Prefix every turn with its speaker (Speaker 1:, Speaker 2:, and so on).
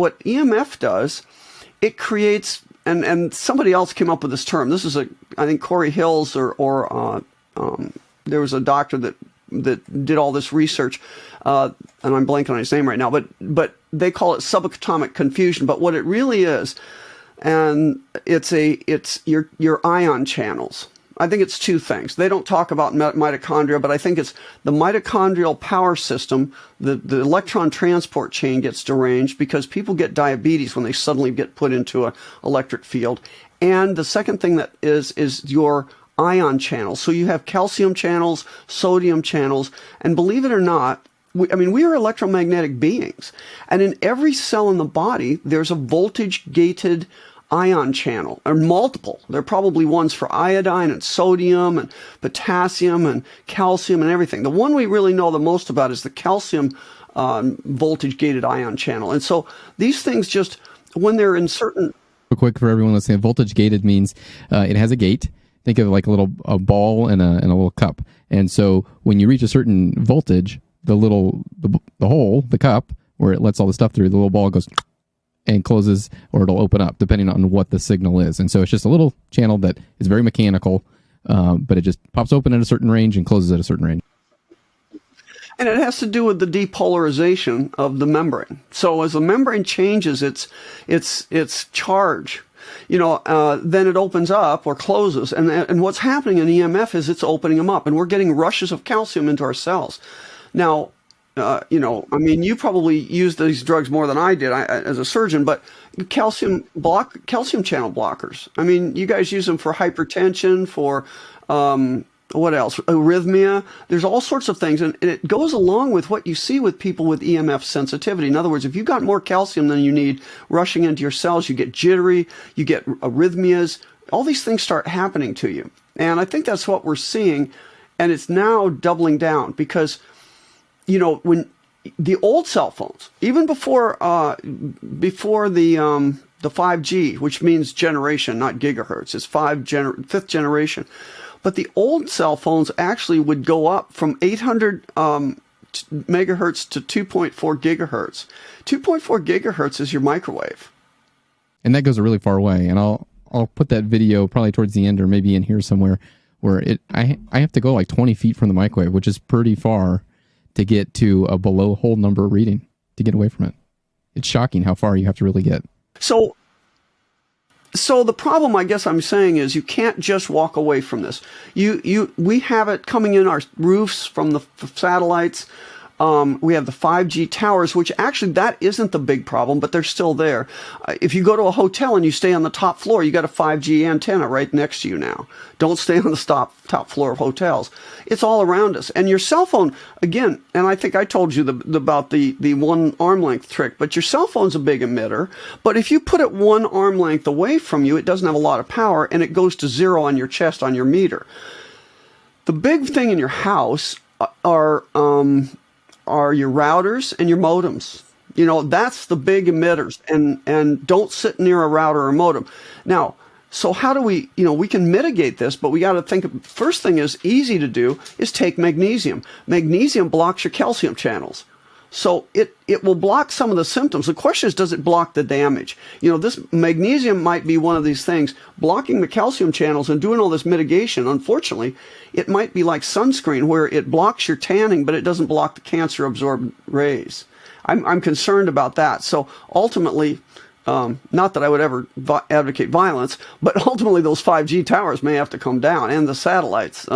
Speaker 1: what EMF does, it creates, and somebody else came up with this term. This is I think Corey Hills or there was a doctor that did all this research, and I'm blanking on his name right now, but they call it subatomic confusion. But what it really is, and it's your ion channels. I think it's two things. They don't talk about mitochondria, but I think it's the mitochondrial power system. The electron transport chain gets deranged because people get diabetes when they suddenly get put into an electric field. And the second thing that is your ion channels. So you have calcium channels, sodium channels, and believe it or not, we are electromagnetic beings. And in every cell in the body, there's a voltage-gated ion channel, or multiple. There are probably ones for iodine and sodium and potassium and calcium and everything. The one we really know the most about is the calcium voltage-gated ion channel. And so these things just, when they're in certain...
Speaker 2: Real quick for everyone listening, voltage-gated means it has a gate. Think of it like a ball and a little cup. And so when you reach a certain voltage, the hole, the cup, where it lets all the stuff through, the little ball goes and closes, or it'll open up depending on what the signal is. And so it's just a little channel that is very mechanical, but it just pops open at a certain range and closes at a certain range.
Speaker 1: And it has to do with the depolarization of the membrane. So as the membrane changes its charge, then it opens up or closes. And what's happening in EMF is it's opening them up, and we're getting rushes of calcium into our cells. Now, you probably used these drugs more than I did as a surgeon, but calcium channel blockers. You guys use them for hypertension, for what else? Arrhythmia. There's all sorts of things, and it goes along with what you see with people with EMF sensitivity. In other words, if you've got more calcium than you need rushing into your cells, you get jittery, you get arrhythmias. All these things start happening to you, and I think that's what we're seeing, and it's now doubling down because, when the old cell phones, even before the 5G, which means generation, not gigahertz, it's fifth generation. But the old cell phones actually would go up from 800 megahertz to 2.4 gigahertz. 2.4 gigahertz is your microwave.
Speaker 2: And that goes really far away. And I'll put that video probably towards the end or maybe in here somewhere where I have to go like 20 feet from the microwave, which is pretty far to get to a below whole number reading to get away from it. It's shocking how far you have to really get.
Speaker 1: So the problem, I guess I'm saying, is you can't just walk away from this. We have it coming in our roofs from the satellites. We have the 5G towers, which actually that isn't the big problem, but they're still there. If you go to a hotel and you stay on the top floor, you got a 5G antenna right next to you now. Don't stay on the top floor of hotels. It's all around us. And your cell phone, again, and I think I told you about the one arm length trick, but your cell phone's a big emitter. But if you put it one arm length away from you, it doesn't have a lot of power, and it goes to zero on your chest on your meter. The big thing in your house are your routers and your modems. That's the big emitters, and don't sit near a router or modem. Now, so how do we can mitigate this, but we got to think, first thing is easy to do is take magnesium. Magnesium blocks your calcium channels. So it will block some of the symptoms. The question is, does it block the damage? This magnesium might be one of these things, blocking the calcium channels and doing all this mitigation. Unfortunately, it might be like sunscreen, where it blocks your tanning, but it doesn't block the cancer-absorbed rays. I'm concerned about that. So ultimately, not that I would ever advocate violence, but ultimately those 5G towers may have to come down, and the satellites.